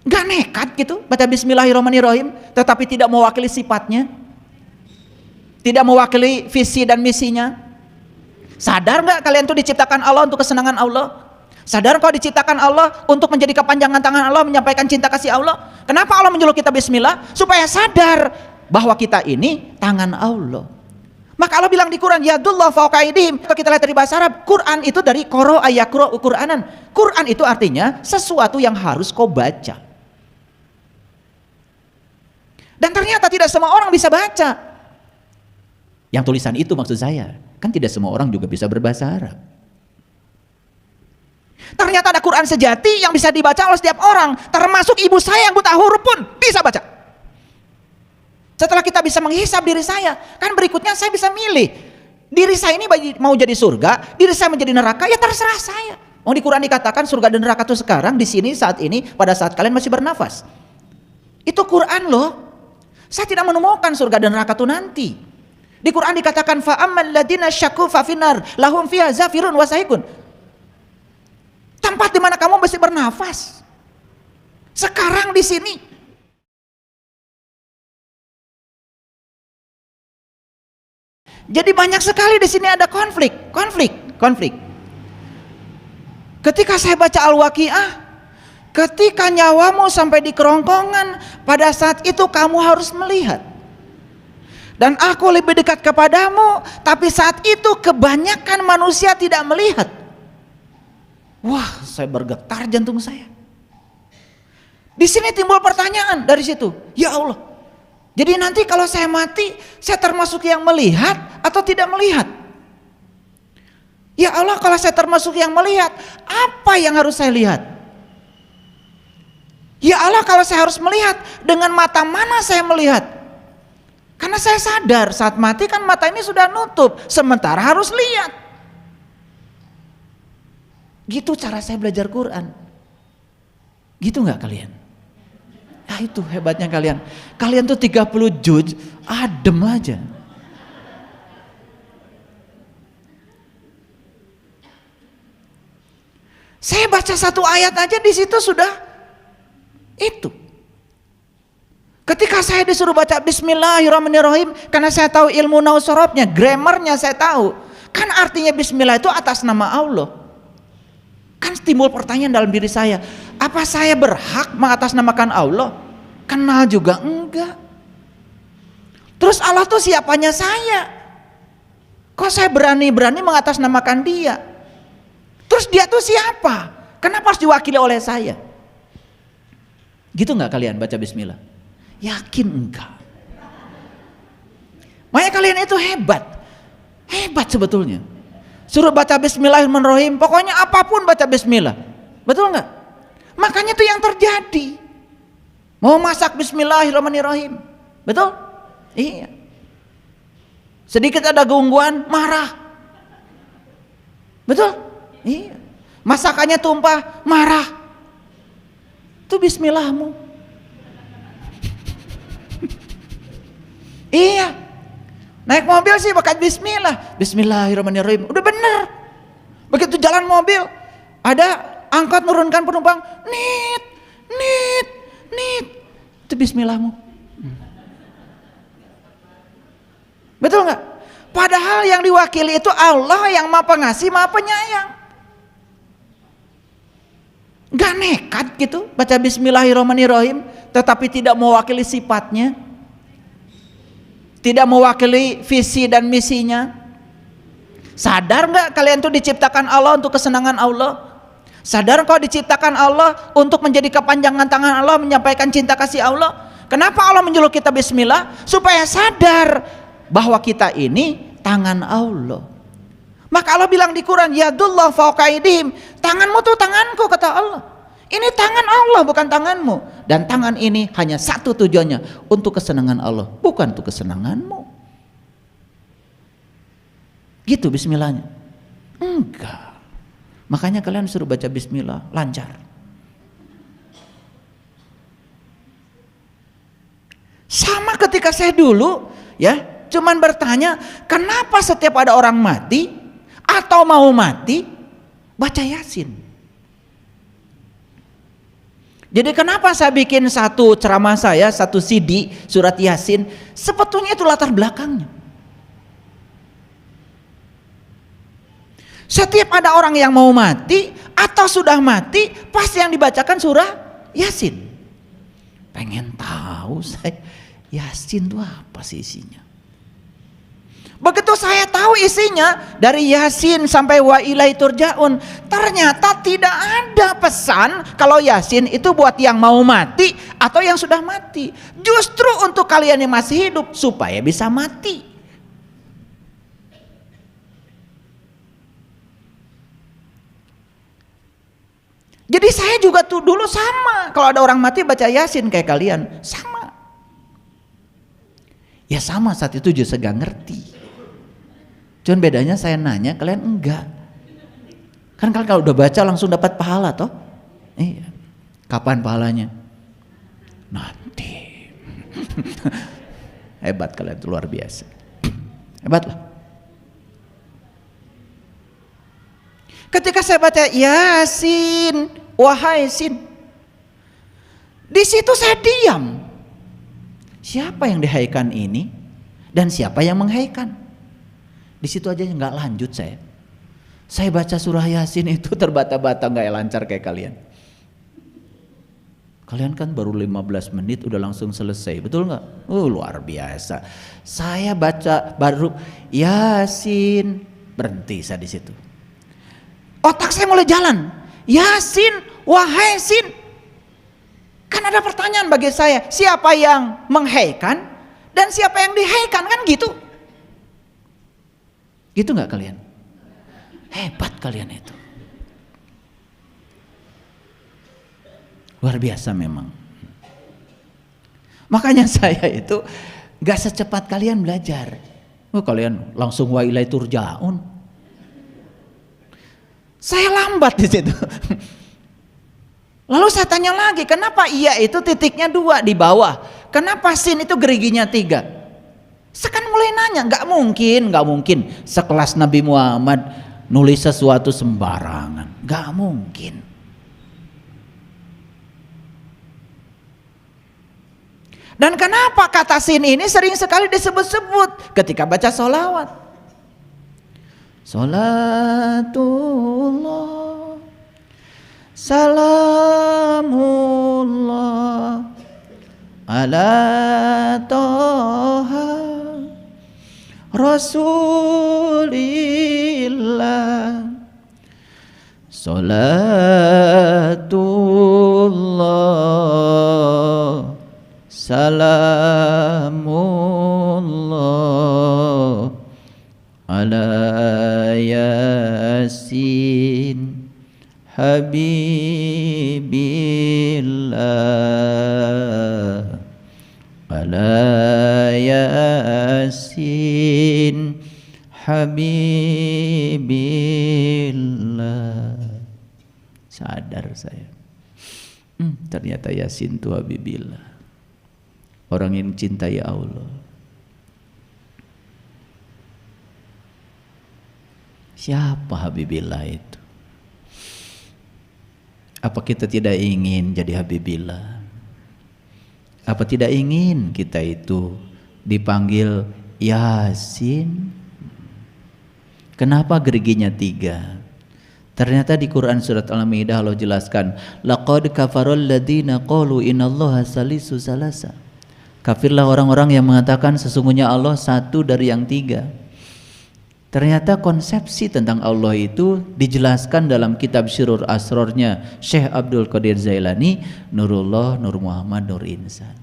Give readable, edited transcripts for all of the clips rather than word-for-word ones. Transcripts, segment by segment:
Nggak nekat gitu baca Bismillahirrahmanirrahim, tetapi tidak mewakili sifatnya, tidak mewakili visi dan misinya. Sadar nggak kalian tuh diciptakan Allah untuk kesenangan Allah? Sadar kau diciptakan Allah untuk menjadi kepanjangan tangan Allah, menyampaikan cinta kasih Allah? Kenapa Allah menyuruh kita bismillah? Supaya sadar bahwa kita ini tangan Allah. Maka Allah bilang di Quran, yadullah fawqa aydihim. Kalau kita lihat dari bahasa Arab, Quran itu dari qara ayaqra Qur'anan. Quran itu artinya sesuatu yang harus kau baca. Dan ternyata tidak semua orang bisa baca. Yang tulisan itu maksud saya, kan tidak semua orang juga bisa berbahasa Arab. Ternyata ada Quran sejati yang bisa dibaca oleh setiap orang, termasuk ibu saya yang buta huruf pun bisa baca. Setelah kita bisa menghisap diri saya, kan berikutnya saya bisa milih. Diri saya ini mau jadi surga, diri saya menjadi neraka, ya terserah saya. Di Quran dikatakan surga dan neraka itu sekarang, di sini, saat ini, pada saat kalian masih bernafas. Itu Quran loh. Saya tidak menemukan surga dan neraka itu nanti. Di Quran dikatakan fa'ammal ladina syakku fafinar lahum fiha zafirun wasaikun. Tempat di mana kamu mesti bernafas. Sekarang di sini. Jadi banyak sekali di sini ada konflik. Ketika saya baca Al-Waqiah, ketika nyawamu sampai di kerongkongan, pada saat itu kamu harus melihat. Dan aku lebih dekat kepadamu, tapi saat itu kebanyakan manusia tidak melihat. Wah, saya bergetar jantung saya. Di sini timbul pertanyaan dari situ. Ya Allah, jadi nanti kalau saya mati, saya termasuk yang melihat atau tidak melihat? Ya Allah, kalau saya termasuk yang melihat, apa yang harus saya lihat? Ya Allah, kalau saya harus melihat, dengan mata mana saya melihat? Karena saya sadar saat mati kan mata ini sudah nutup, sementara harus lihat. Gitu cara saya belajar Quran. Gitu nggak kalian? Nah itu hebatnya kalian. Kalian tuh 30 juz adem aja. Saya baca satu ayat aja di situ sudah itu. Ketika saya disuruh baca Bismillahirrahmanirrahim, karena saya tahu ilmu nausorobnya, grammarnya saya tahu. Kan artinya Bismillah itu atas nama Allah. Kan timbul pertanyaan dalam diri saya, apa saya berhak mengatasnamakan Allah? Kenal juga enggak. Terus Allah tuh siapanya saya? Kok saya berani-berani mengatasnamakan dia? Terus dia tuh siapa? Kenapa harus diwakili oleh saya? Gitu nggak kalian baca Bismillah? Yakin enggak? Makanya kalian itu hebat sebetulnya. Suruh baca Bismillahirrahmanirrahim, pokoknya apapun baca Bismillah, betul nggak? Makanya itu yang terjadi. Mau masak Bismillahirrahmanirrahim, betul? Iya. Sedikit ada gangguan, marah, betul? Iya. Masakannya tumpah, marah. Itu Bismillahmu. Iya. Naik mobil sih pakai Bismillah, Bismillahirrahmanirrahim, udah bener. Begitu jalan mobil, ada angkot nurunkan penumpang, nit, itu Bismillahmu. Betul nggak? Padahal yang diwakili itu Allah yang Maha Pengasih, Maha Penyayang. Gak nekat gitu baca Bismillahirrahmanirrahim, tetapi tidak mewakili sifatnya, tidak mewakili visi dan misinya. Sadar nggak kalian tuh diciptakan Allah untuk kesenangan Allah? Sadar kau diciptakan Allah untuk menjadi kepanjangan tangan Allah, menyampaikan cinta kasih Allah? Kenapa Allah menyuruh kita bismillah? Supaya sadar bahwa kita ini tangan Allah. Maka Allah bilang di Quran, yadullah fawqa aydihim, tanganmu tuh tanganku, kata Allah. Ini tangan Allah, bukan tanganmu. Dan tangan ini hanya satu tujuannya, untuk kesenangan Allah, bukan untuk kesenanganmu. Gitu bismillahnya? Enggak. Makanya kalian suruh baca bismillah, lancar. Sama ketika saya dulu ya, cuman bertanya, kenapa setiap ada orang mati atau mau mati baca Yasin? Jadi kenapa saya bikin satu ceramah saya, satu CD surat Yasin, sebetulnya itu latar belakangnya. Setiap ada orang yang mau mati atau sudah mati, pasti yang dibacakan surah Yasin. Pengen tahu saya, Yasin itu apa sih isinya? Begitu saya tahu isinya, dari Yasin sampai wa ilaihi turja'un, ternyata tidak ada pesan kalau Yasin itu buat yang mau mati atau yang sudah mati. Justru untuk kalian yang masih hidup supaya bisa mati. Jadi saya juga tuh dulu sama, kalau ada orang mati baca Yasin kayak kalian, sama. Ya sama, saat itu juga gak ngerti. Cuman bedanya saya nanya, kalian enggak. Kan kalian kalau udah baca langsung dapat pahala toh? Iya. Kapan pahalanya? Nanti. Hebat kalian tuh, luar biasa. Hebat lah. Ketika saya baca Yasin, wahai Sin, di situ saya diam. Siapa yang dihaikan ini dan siapa yang menghaikan? Di situ aja nggak lanjut saya. Saya baca surah Yasin itu terbata-bata, nggak lancar kayak kalian. Kalian kan baru 15 menit udah langsung selesai, betul nggak? Luar biasa. Saya baca baru Yasin, berhenti saya di situ. Otak saya mulai jalan. Yasin, wahai Sin. Kan ada pertanyaan bagi saya, siapa yang menghaikan dan siapa yang dihaikan, kan gitu. Gitu nggak kalian? Hebat kalian itu. Luar biasa memang. Makanya saya itu nggak secepat kalian belajar. Kalian langsung wa ilaihi turja'un. Saya lambat di situ. Lalu saya tanya lagi, kenapa iya itu titiknya 2 di bawah? Kenapa sin itu geriginya 3? Sekarang mulai nanya, nggak mungkin sekelas Nabi Muhammad nulis sesuatu sembarangan, nggak mungkin. Dan kenapa kata sin ini sering sekali disebut-sebut ketika baca sholawat? Sholatullah, salamullah, ala toha Rasulillah, salatullah, salamullah, ala Yasin Habibillah, ala Yasin Habibillah. Sadar saya, ternyata Yasin itu Habibillah, orang yang cintai Allah. Siapa Habibillah itu? Apa kita tidak ingin jadi Habibillah? Apa tidak ingin kita itu dipanggil Yasin? Kenapa geriginya 3? Ternyata di Quran surat Al-Maidah Allah jelaskan, laqad kafarul ladzina qalu innallaha salisu salasa. Kafirlah orang-orang yang mengatakan sesungguhnya Allah satu dari yang 3. Ternyata konsepsi tentang Allah itu dijelaskan dalam kitab Syirur Asrornya Syekh Abdul Qadir Zailani, Nurullah, Nur Muhammad, Nur Insan.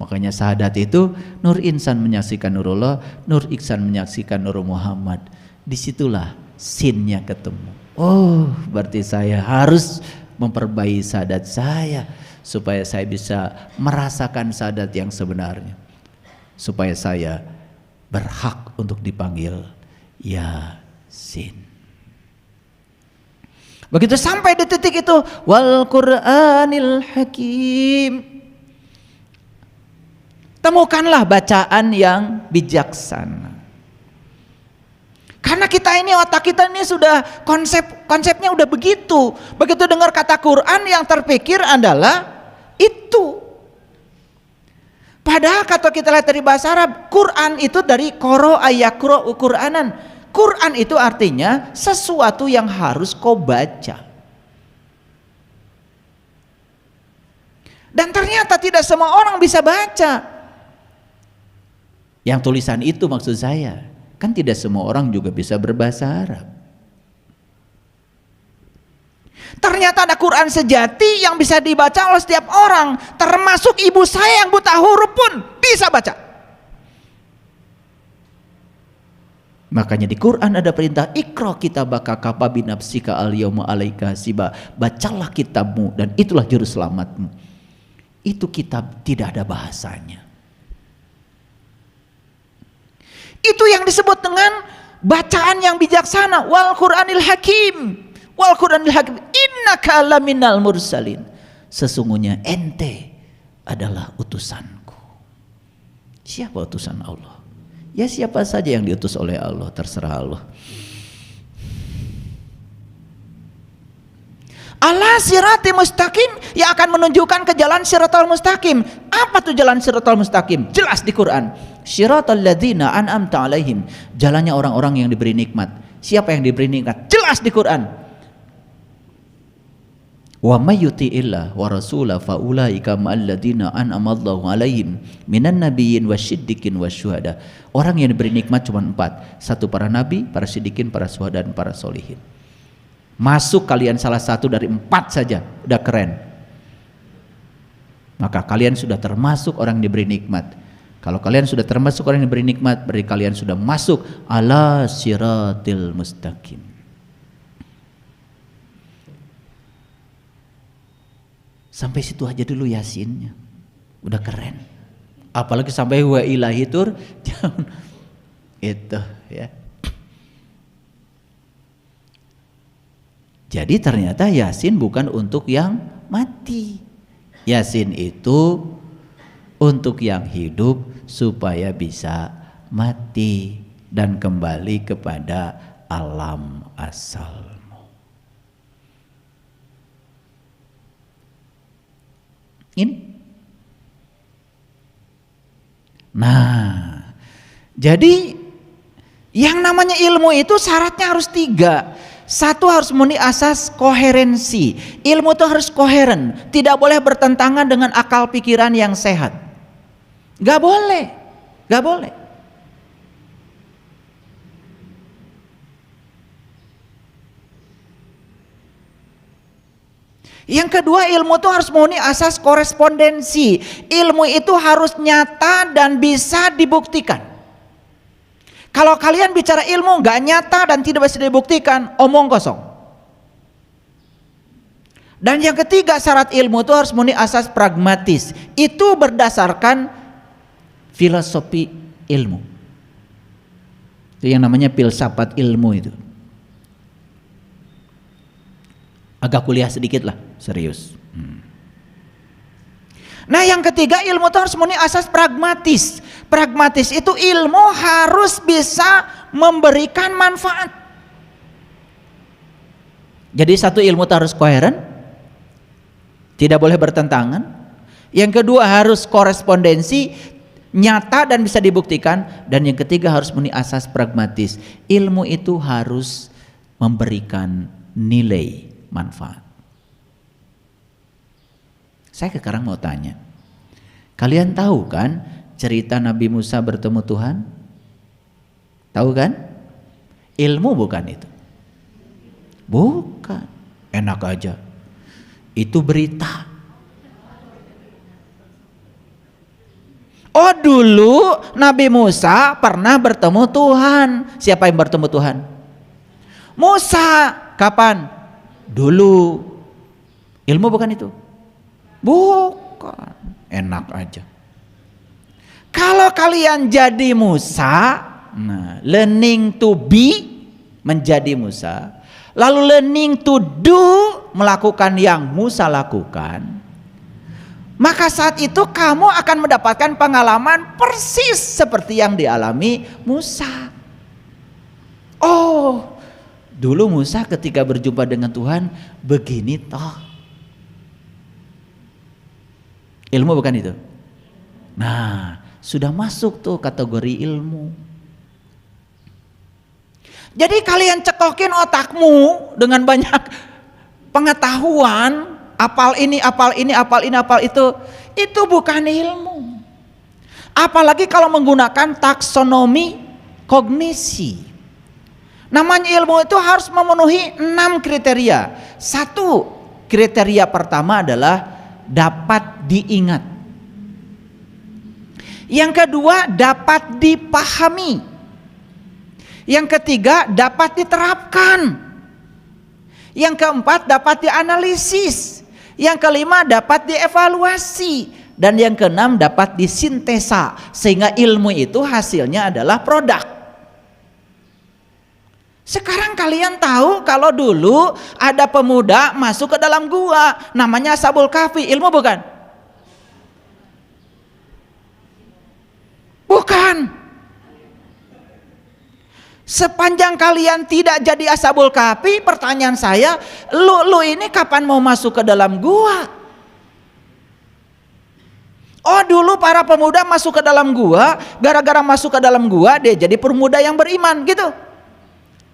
Makanya syahadat itu Nur Insan menyaksikan Nurullah, Nur Iksan menyaksikan Nur Muhammad. Disitulah sinnya ketemu. Oh, berarti saya harus memperbaiki syahadat saya supaya saya bisa merasakan syahadat yang sebenarnya, supaya saya berhak untuk dipanggil Yasin. Begitu sampai di titik itu, wal Qur'anil Hakim, temukanlah bacaan yang bijaksana. Karena kita ini, otak kita ini sudah konsepnya udah begitu. Begitu dengar kata Quran, yang terpikir adalah itu. Padahal kalau kita lihat dari bahasa Arab, Quran itu dari qara ayaqra Qur'anan. Quran itu artinya sesuatu yang harus kau baca. Dan ternyata tidak semua orang bisa baca. Yang tulisan itu maksud saya. Kan tidak semua orang juga bisa berbahasa Arab. Ternyata ada Quran sejati yang bisa dibaca oleh setiap orang, termasuk ibu saya yang buta huruf pun bisa baca. Makanya di Quran ada perintah Iqra kitabaka kafa binafsika al-yauma 'alaika hasiba. Bacalah kitabmu dan itulah juru selamatmu. Itu kitab tidak ada bahasanya. Itu yang disebut dengan bacaan yang bijaksana. Wal Qur'anil Hakim. Wal Qur'anil Hakim. Innaka laminal mursalin. Sesungguhnya ente adalah utusanku. Siapa utusan Allah? Ya siapa saja yang diutus oleh Allah, terserah Allah. Ala sirati mustaqim, yang akan menunjukkan ke jalan siratal mustaqim. Apa tuh jalan siratal mustaqim? Jelas di Quran. Siratal ladzina an'amta alaihim, jalannya orang-orang yang diberi nikmat. Siapa yang diberi nikmat? Jelas di Quran. Wa may yuti'illah wa rasulahu fa ulaika ma'al ladzina an'amallahu alaihim minan nabiyyin wasyiddiqin wasyuhada. Orang yang diberi nikmat cuma 4. 1 para nabi, para siddiqin, para syuhada, dan para solihin. Masuk kalian salah satu dari 4 saja, udah keren. Maka kalian sudah termasuk orang yang diberi nikmat. Kalau kalian sudah termasuk orang yang diberi nikmat, berarti kalian sudah masuk ala siratil mustaqim. Sampai situ aja dulu Yasinnya, udah keren. Apalagi sampai wa ilahi tur, itu ya. Jadi ternyata Yasin bukan untuk yang mati. Yasin itu untuk yang hidup supaya bisa mati dan kembali kepada alam asalmu. Ini. Nah, jadi yang namanya ilmu itu syaratnya harus 3. 1 harus memenuhi asas koherensi. Ilmu itu harus koheren, tidak boleh bertentangan dengan akal pikiran yang sehat. Gak boleh, gak boleh. Yang kedua, ilmu itu harus memenuhi asas korespondensi. Ilmu itu harus nyata dan bisa dibuktikan. Kalau kalian bicara ilmu gak nyata dan tidak bisa dibuktikan, omong kosong. Dan yang ketiga, syarat ilmu itu harus memenuhi asas pragmatis. Itu berdasarkan filosofi ilmu. Itu yang namanya filsafat ilmu itu. Agak kuliah sedikit lah, serius. Nah yang ketiga, ilmu itu harus memenuhi asas pragmatis. Pragmatis itu ilmu harus bisa memberikan manfaat. Jadi satu, ilmu itu harus koheren, tidak boleh bertentangan. Yang kedua, harus korespondensi, nyata dan bisa dibuktikan. Dan yang ketiga, harus memenuhi asas pragmatis. Ilmu itu harus memberikan nilai manfaat. Saya sekarang mau tanya, kalian tahu kan cerita Nabi Musa bertemu Tuhan? Tahu kan? Ilmu bukan itu? Bukan. Enak aja. Itu berita. Oh dulu Nabi Musa pernah bertemu Tuhan. Siapa yang bertemu Tuhan? Musa. Kapan? Dulu. Ilmu bukan itu? Bukan. Enak aja. Kalau kalian jadi Musa, nah, learning to be menjadi Musa, lalu learning to do melakukan yang Musa lakukan, maka saat itu kamu akan mendapatkan pengalaman persis seperti yang dialami Musa. Oh, dulu Musa ketika berjumpa dengan Tuhan begini toh. Ilmu bukan itu? Nah, sudah masuk tuh kategori ilmu. Jadi kalian cekokin otakmu dengan banyak pengetahuan, apal ini, apal ini, apal ini, apal itu bukan ilmu. Apalagi kalau menggunakan taksonomi kognisi. Namanya ilmu itu harus memenuhi 6 kriteria. 1 kriteria pertama adalah dapat diingat. Yang kedua dapat dipahami. Yang ketiga dapat diterapkan. Yang keempat dapat dianalisis. Yang kelima dapat dievaluasi. Dan yang keenam dapat disintesa. Sehingga ilmu itu hasilnya adalah produk. Sekarang kalian tahu kalau dulu ada pemuda masuk ke dalam gua, namanya Ashabul Kahfi. Ilmu bukan? Bukan. Sepanjang kalian tidak jadi Ashabul Kahfi, pertanyaan saya, lu ini kapan mau masuk ke dalam gua? Oh, dulu para pemuda masuk ke dalam gua, gara-gara masuk ke dalam gua dia jadi pemuda yang beriman gitu.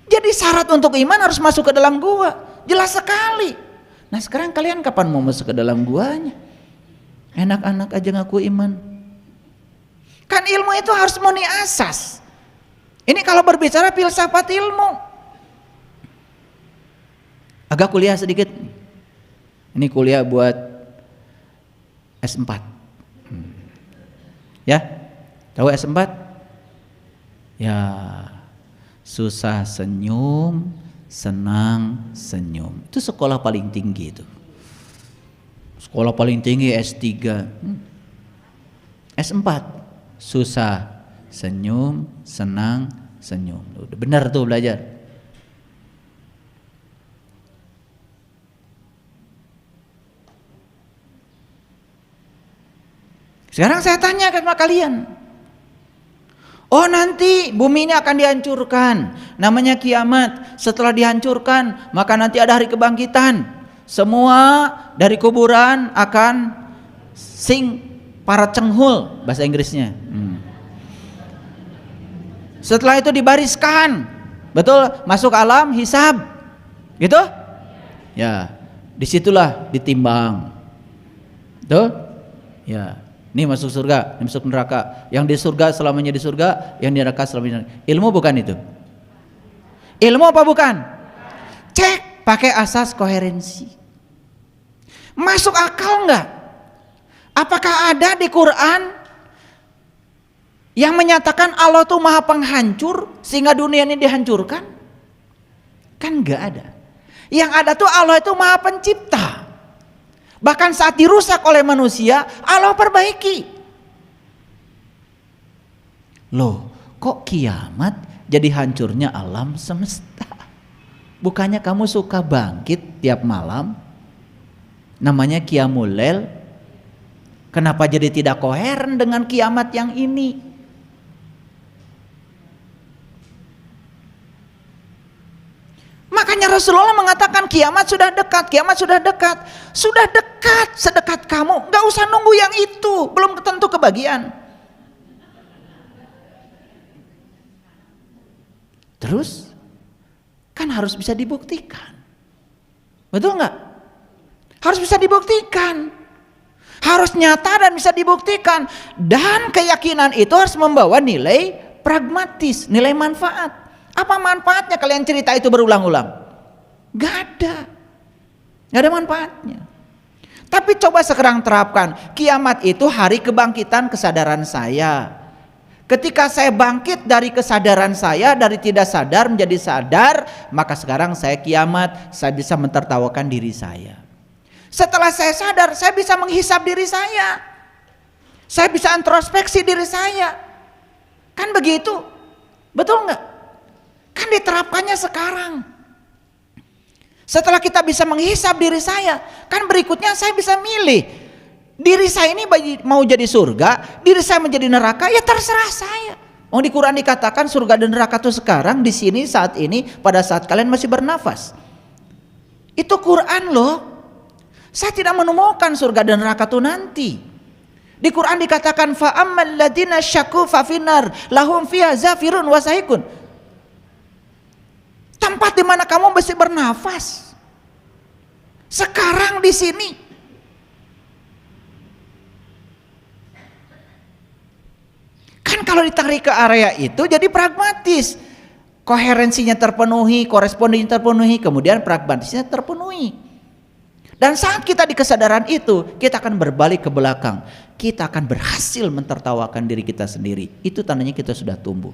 Jadi syarat untuk iman harus masuk ke dalam gua. Jelas sekali. Nah sekarang kalian kapan mau masuk ke dalam guanya? Enak-enak aja ngaku iman. Kan ilmu itu harus memenuhi asas. Ini kalau berbicara filsafat ilmu. Agak kuliah sedikit. Ini kuliah buat S4. Ya? Tahu S4? Ya. Susah senyum, senang senyum. Itu sekolah paling tinggi itu. Sekolah paling tinggi S3. S4. Susah senyum, senang senyum. Udah benar tuh belajar. Sekarang saya tanya ke kalian. Oh nanti bumi ini akan dihancurkan, namanya kiamat. Setelah dihancurkan maka nanti ada hari kebangkitan. Semua dari kuburan akan para cenghul, bahasa Inggrisnya. Setelah itu dibariskan, betul, masuk alam hisab, gitu? Ya, disitulah ditimbang, betul? Ya. Ini masuk surga, ini masuk neraka. Yang di surga selamanya di surga, yang di neraka selamanya di neraka. Ilmu bukan itu? Ilmu apa bukan? Cek pakai asas koherensi. Masuk akal enggak? Apakah ada di Quran yang menyatakan Allah itu maha penghancur sehingga dunia ini dihancurkan? Kan enggak ada. Yang ada tuh Allah itu maha pencipta. Bahkan saat dirusak oleh manusia, Allah perbaiki. Loh, kok kiamat jadi hancurnya alam semesta? Bukannya kamu suka bangkit tiap malam? Namanya qiyamul lail. Kenapa jadi tidak koheren dengan kiamat yang ini? Makanya Rasulullah mengatakan kiamat sudah dekat, kiamat sudah dekat. Sudah dekat, sedekat kamu. Gak usah nunggu yang itu, belum tentu kebagian. Terus, kan harus bisa dibuktikan. Betul gak? Harus bisa dibuktikan. Harus nyata dan bisa dibuktikan. Dan keyakinan itu harus membawa nilai pragmatis, nilai manfaat. Apa manfaatnya kalian cerita itu berulang-ulang? Gak ada. Gak ada manfaatnya. Tapi coba sekarang terapkan. Kiamat itu hari kebangkitan kesadaran saya. Ketika saya bangkit dari kesadaran saya, dari tidak sadar menjadi sadar, maka sekarang saya kiamat, saya bisa mentertawakan diri saya. Setelah saya sadar, saya bisa menghisap diri saya. Saya bisa introspeksi diri saya. Kan begitu? Betul nggak? Kan diterapkannya sekarang. Setelah kita bisa menghisap diri saya, kan berikutnya saya bisa milih. Diri saya ini mau jadi surga, diri saya menjadi neraka, ya terserah saya. Oh, di Quran dikatakan surga dan neraka itu sekarang, di sini, saat ini, pada saat kalian masih bernafas. Itu Quran loh. Saya tidak menemukan surga dan neraka itu nanti. Di Quran dikatakan fa'ammal ladina syaku fafinar lahum fiha zafirun wasahikun. Tempat di mana kamu mesti bernafas. Sekarang di sini. Kan kalau ditarik ke area itu jadi pragmatis. Koherensinya terpenuhi, korespondensinya terpenuhi, kemudian pragmatisnya terpenuhi. Dan saat kita di kesadaran itu, kita akan berbalik ke belakang. Kita akan berhasil mentertawakan diri kita sendiri. Itu tandanya kita sudah tumbuh.